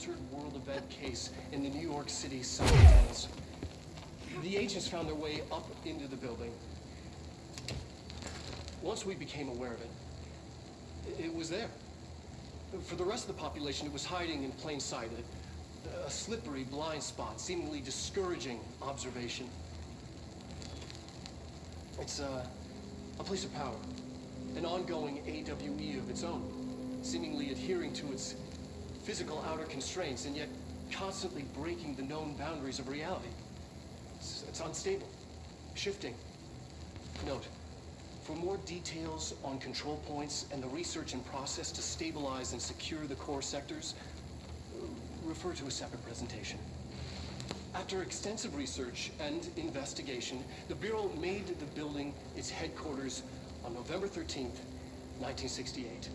Altered World Event case in the New York City subway tunnels. The agents found their way up into the building. Once we became aware of it, it was there. For the rest of the population, it was hiding in plain sight. A slippery blind spot, seemingly discouraging observation. It's a place of power. An ongoing AWE of its own, seemingly adhering to its physical outer constraints and yet constantly breaking the known boundaries of reality. It's unstable, shifting. Note, for more details on control points and the research and process to stabilize and secure the core sectors, refer to a separate presentation. After extensive research and investigation, the Bureau made the building its headquarters on November 13th, 1968.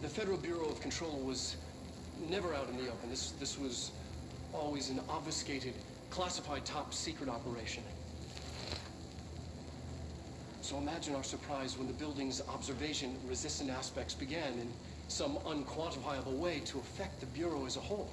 The Federal Bureau of Control was never out in the open. This was always an obfuscated, classified top secret operation. So imagine our surprise when the building's observation-resistant aspects began in some unquantifiable way to affect the Bureau as a whole.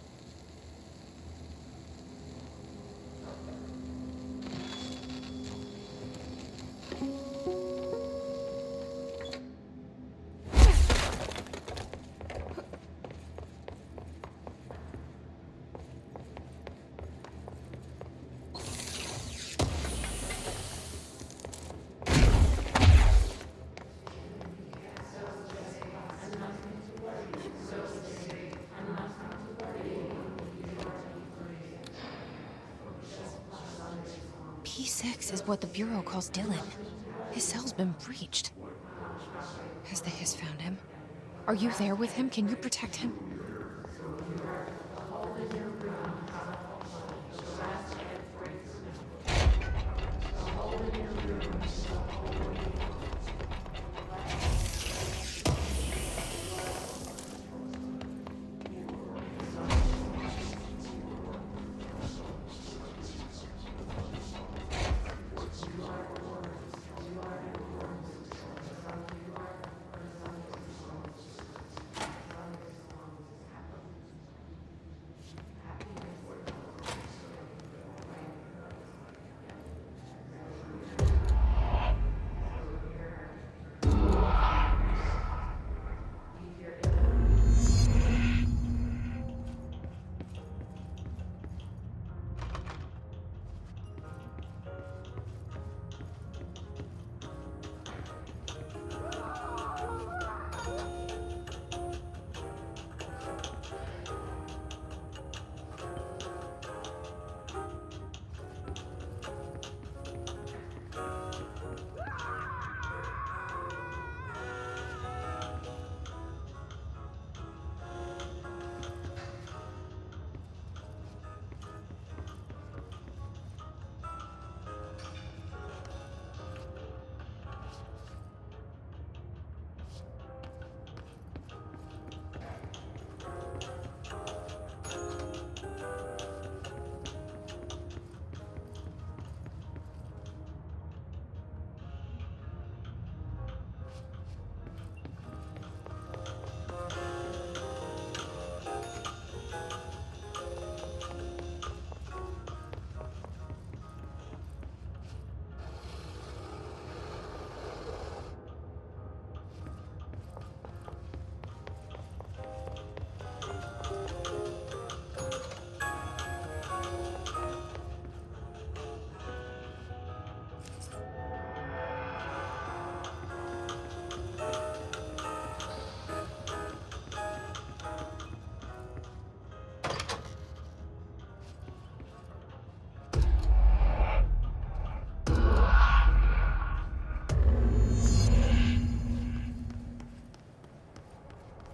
P6 is what the Bureau calls Dylan. His cell's been breached. Has the Hiss found him? Are you there with him? Can you protect him?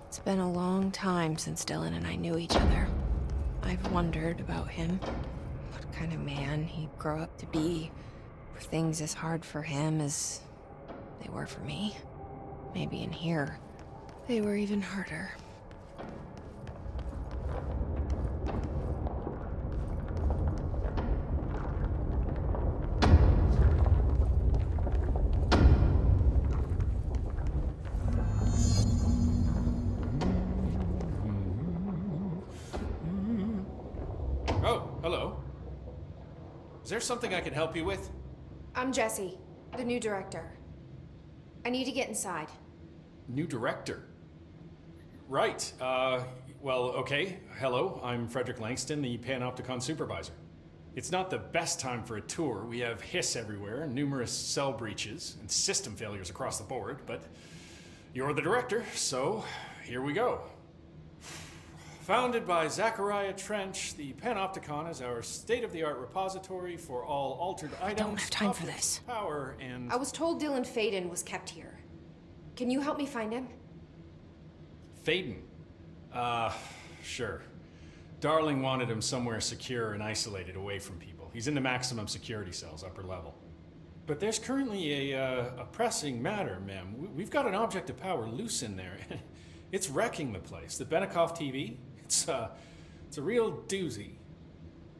It's been a long time since Dylan and I knew each other. I've wondered about him. What kind of man he'd grow up to be. Were things as hard for him as they were for me? Maybe in here, they were even harder. Is there something I can help you with? I'm Jesse, the new director. I need to get inside. New director? Right. Well, okay. Hello, I'm Frederick Langston, the Panopticon supervisor. It's not the best time for a tour. We have hiss everywhere, numerous cell breaches, and system failures across the board, but you're the director, so here we go. Founded by Zachariah Trench, the Panopticon is our state-of-the-art repository for all altered items. don't have time for objects, this. Power and... I was told Dylan Faden was kept here. Can you help me find him? Faden? Sure. Darling wanted him somewhere secure and isolated away from people. He's in the maximum security cells, upper level. But there's currently a pressing matter, ma'am. We've got an object of power loose in there. It's wrecking the place. The Benikoff TV, it's a real doozy.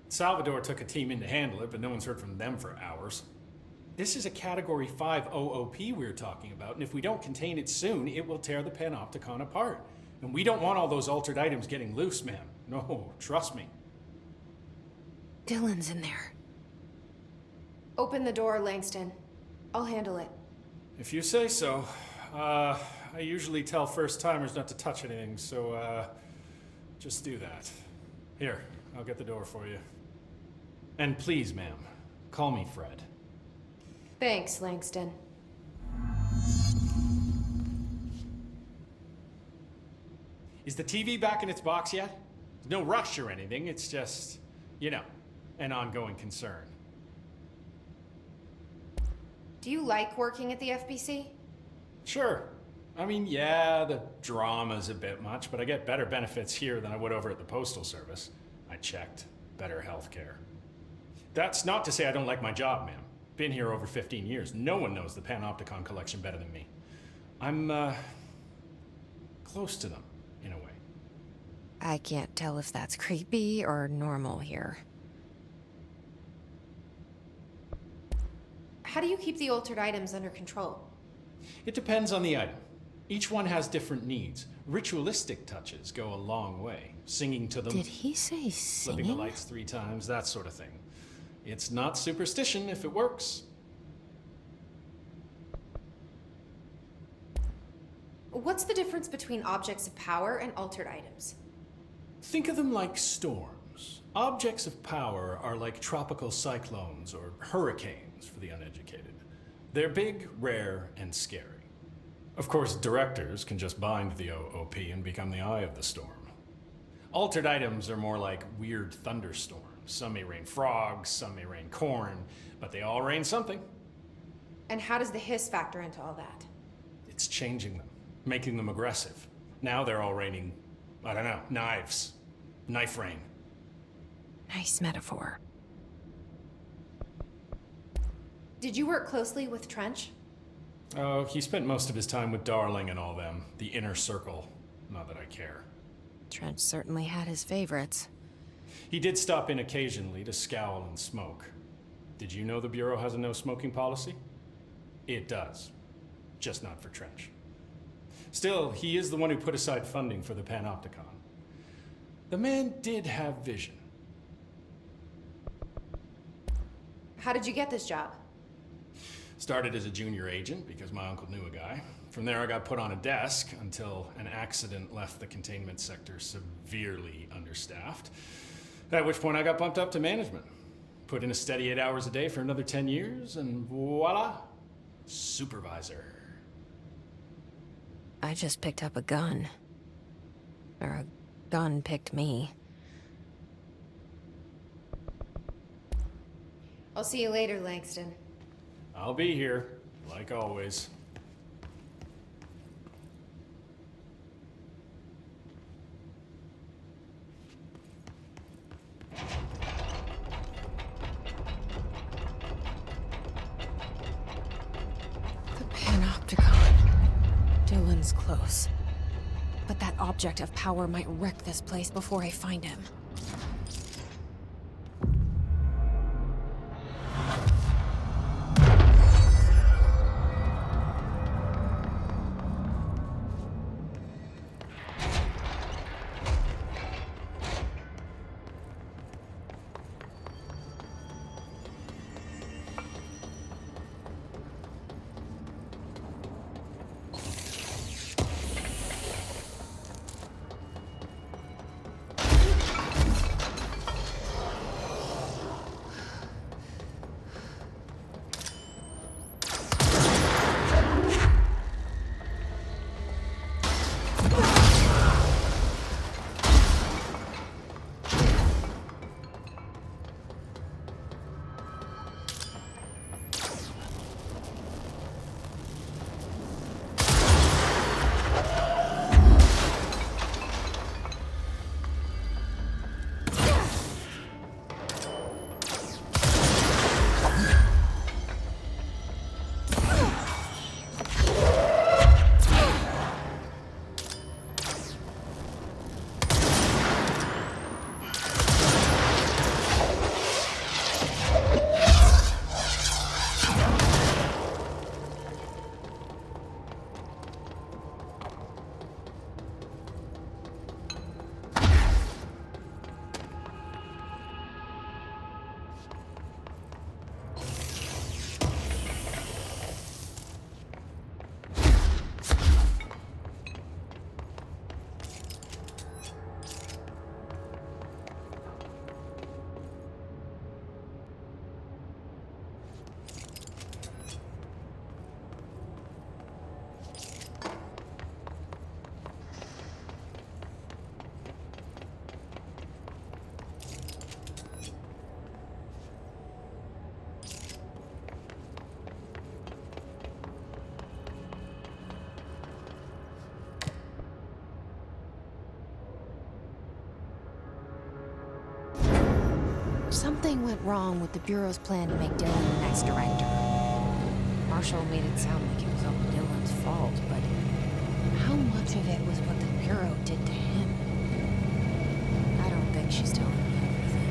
Salvador took a team in to handle it, but no one's heard from them for hours. This is a Category 5 OOP we're talking about, and if we don't contain it soon, it will tear the Panopticon apart. And we don't want all those altered items getting loose, ma'am. No, trust me. Dylan's in there. Open the door, Langston. I'll handle it. If you say so. I usually tell first-timers not to touch anything, so, just do that. Here, I'll get the door for you. And please, ma'am, call me Fred. Thanks, Langston. Is the TV back in its box yet? No rush or anything, it's just, you know, an ongoing concern. Do you like working at the FBC? Sure. I mean, yeah, the drama's a bit much, but I get better benefits here than I would over at the Postal Service. I checked. Better healthcare. That's not to say I don't like my job, ma'am. Been here over 15 years. No one knows the Panopticon collection better than me. I'm, close to them, in a way. I can't tell if that's creepy or normal here. How do you keep the altered items under control? It depends on the item. Each one has different needs. Ritualistic touches go a long way. Singing to them. Did he say Flipping the singing? lights 3 times, that sort of thing. It's not superstition if it works. What's the difference between objects of power and altered items? Think of them like storms. Objects of power are like tropical cyclones or hurricanes for the uneducated. They're big, rare, and scary. Of course, directors can just bind the OOP and become the eye of the storm. Altered items are more like weird thunderstorms. Some may rain frogs, some may rain corn, but they all rain something. And how does the hiss factor into all that? It's changing them, making them aggressive. Now they're all raining, I don't know, knives. Knife rain. Nice metaphor. Did you work closely with Trench? Oh, he spent most of his time with Darling and all them. The inner circle. Not that I care. Trench certainly had his favorites. He did stop in occasionally to scowl and smoke. Did you know the Bureau has a no smoking policy? It does. Just not for Trench. Still, he is the one who put aside funding for the Panopticon. The man did have vision. How did you get this job? Started as a junior agent because my uncle knew a guy. From there I got put on a desk until an accident left the containment sector severely understaffed. At which point I got bumped up to management. Put in a steady 8 hours a day for another 10 years and voila, supervisor. I just picked up a gun. Or a gun picked me. I'll see you later, Langston. I'll be here, like always. The Panopticon. Dylan's close. But that object of power might wreck this place before I find him. Something went wrong with the Bureau's plan to make Dylan the next director. Marshall made it sound like it was all Dylan's fault, but how much of it was what the Bureau did to him? I don't think she's telling me everything.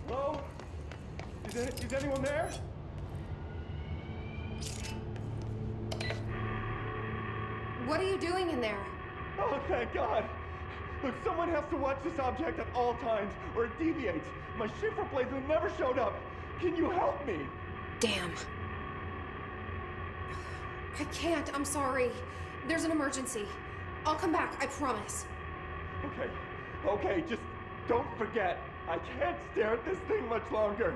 Hello? Is anyone there? What are you doing in there? Oh, thank God. Look, someone has to watch this object at all times, or it deviates. My shift replacement never showed up. Can you help me? Damn. I can't, I'm sorry. There's an emergency. I'll come back, I promise. Okay, just don't forget. I can't stare at this thing much longer.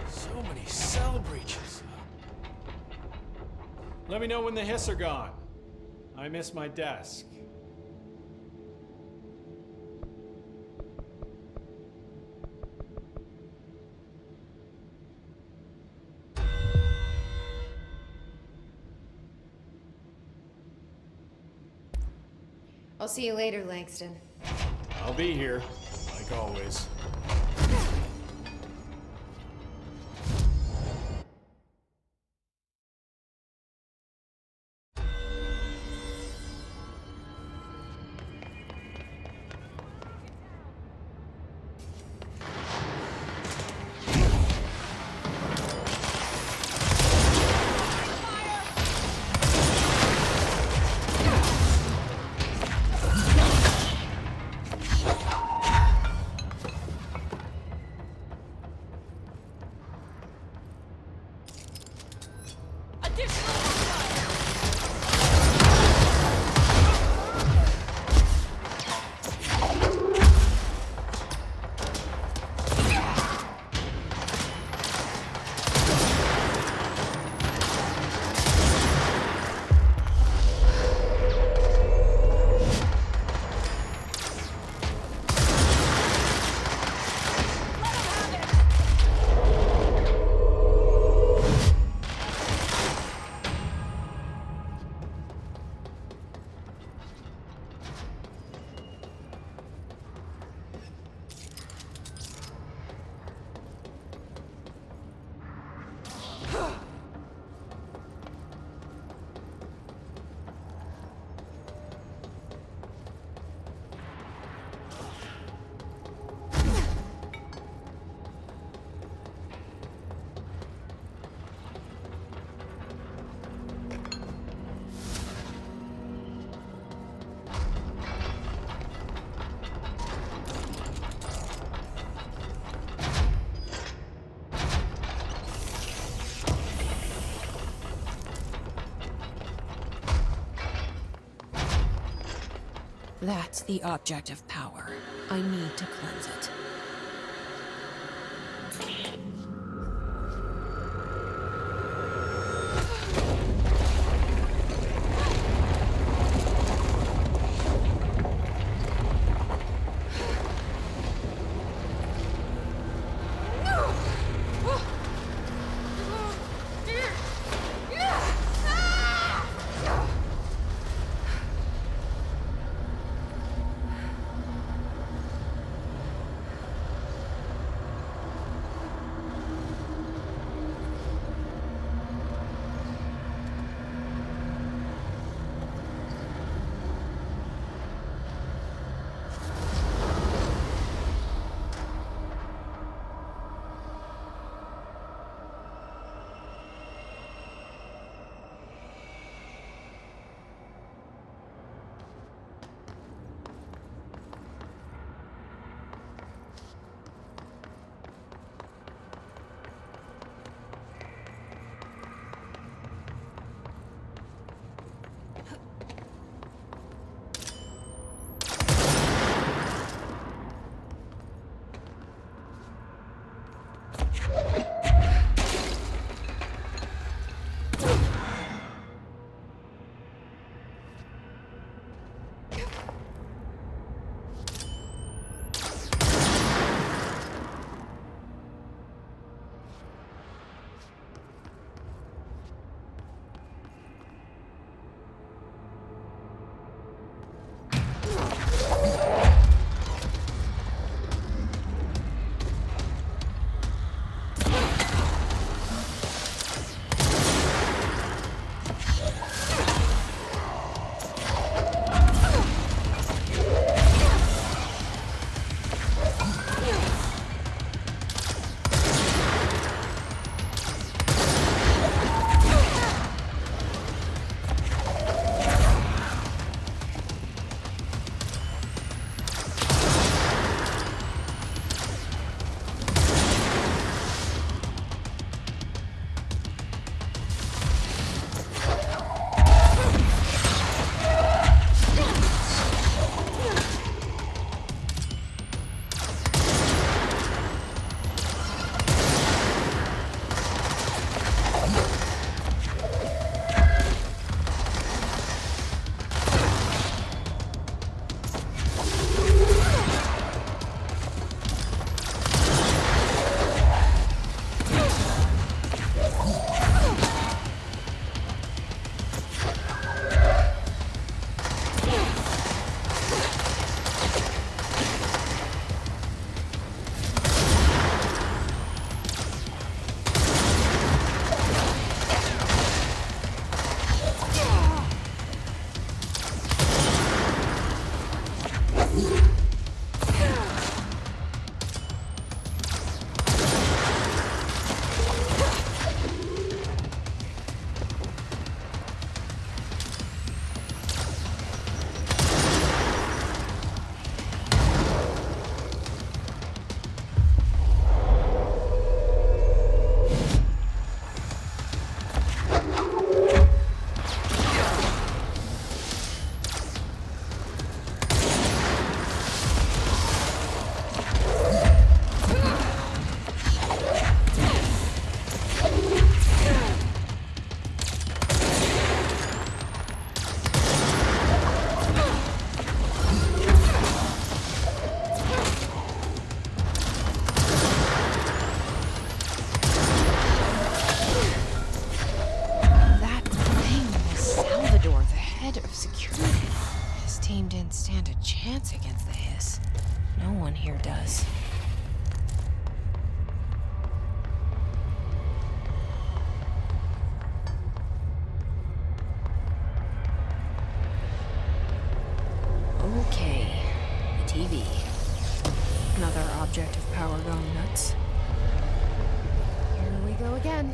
So many cell breaches. Let me know when the hiss are gone. I miss my desk. I'll see you later, Langston. I'll be here, like always. That's the object of power. I need to cleanse it. here does. Okay, the TV. Another object of power going nuts. Here we go again.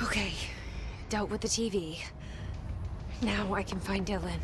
Okay, dealt with the TV. Now I can find Dylan.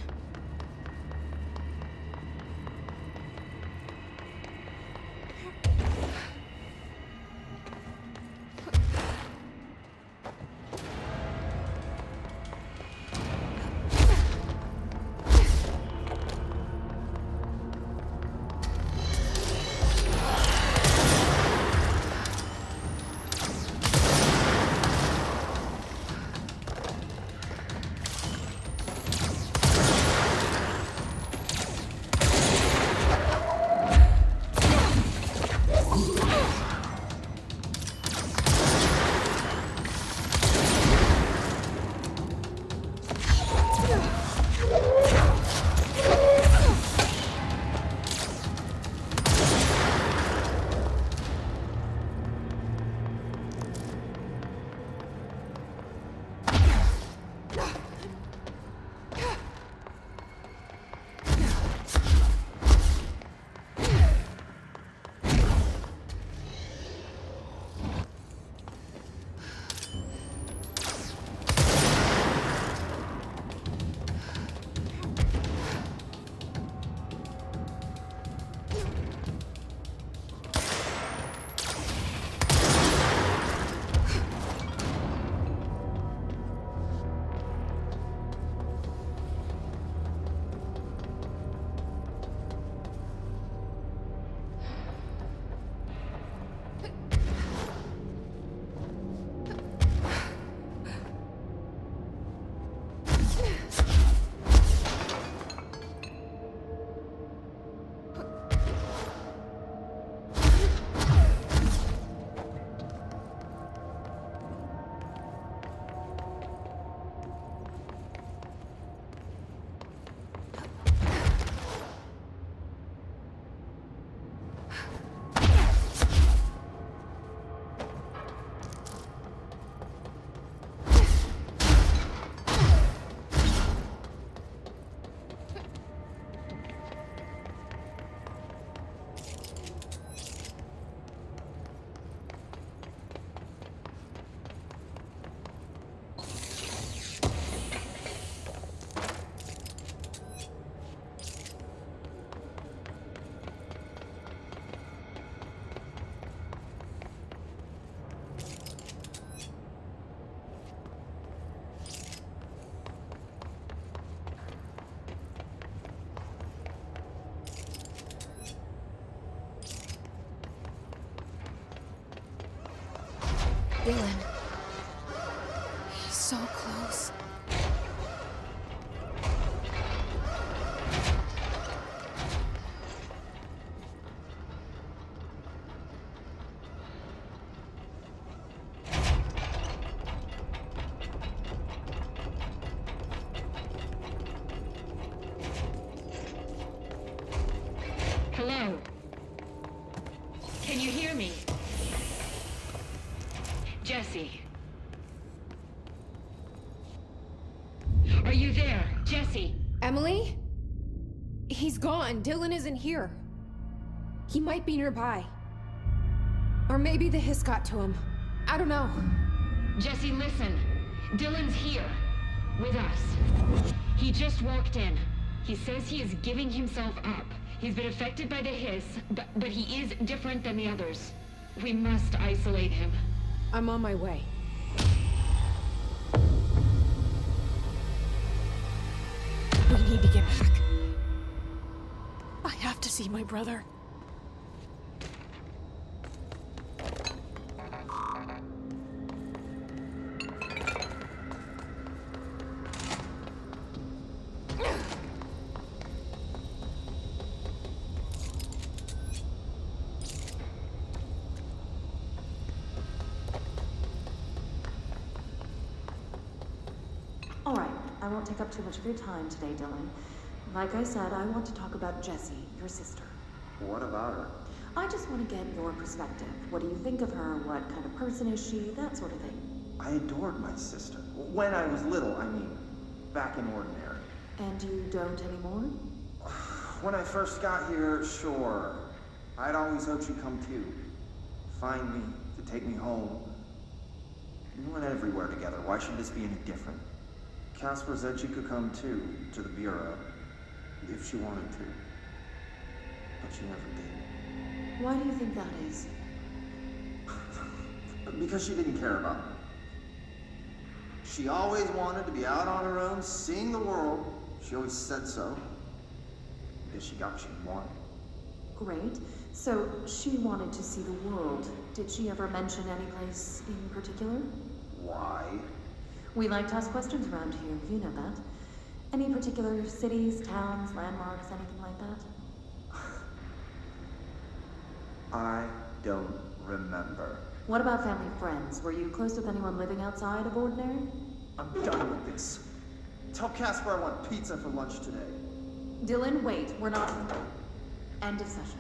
Dylan. He's so close. Hello? Can you hear me? Jesse? Are you there, Jesse? Emily? He's gone. Dylan isn't here. He might be nearby. Or maybe the hiss got to him. I don't know. Jesse, listen. Dylan's here. With us. He just walked in. He says he is giving himself up. He's been affected by the hiss, but he is different than the others. We must isolate him. I'm on my way. We need to get back. I have to see my brother. All right, I won't take up too much of your time today, Dylan. Like I said, I want to talk about Jessie, your sister. What about her? I just want to get your perspective. What do you think of her? What kind of person is she? That sort of thing. I adored my sister. When I was little, I mean. Back in Ordinary. And you don't anymore? When I first got here, sure. I'd always hoped she'd come too. Find me, to take me home. We went everywhere together. Why should this be any different? Casper said she could come too, to the Bureau. If she wanted to. But she never did. Why do you think that is? Because she didn't care about me. She always wanted to be out on her own, seeing the world. She always said so. I guess she got what she wanted. Great. So, she wanted to see the world. Did she ever mention any place in particular? Why? We like to ask questions around here, you know that. Any particular cities, towns, landmarks, anything like that? I don't remember. What about family friends? Were you close with anyone living outside of Ordinary? I'm done with this. Tell Casper I want pizza for lunch today. Dylan, wait, we're not... End of session.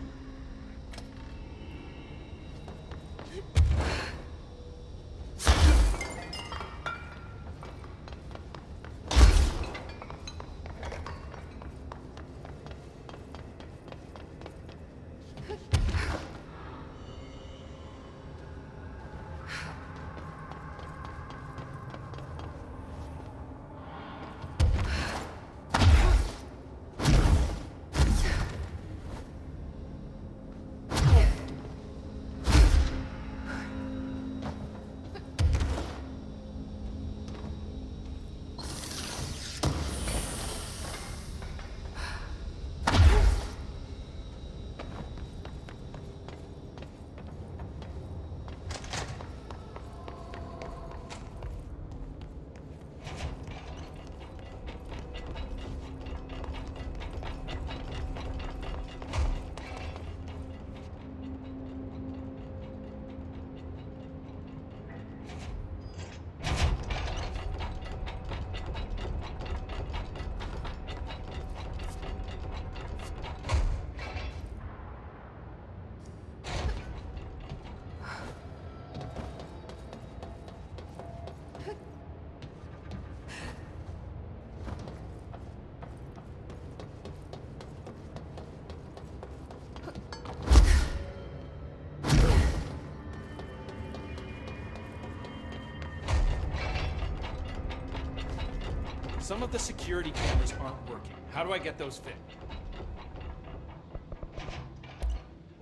Some of the security cameras aren't working. How do I get those fixed?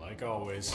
Like always.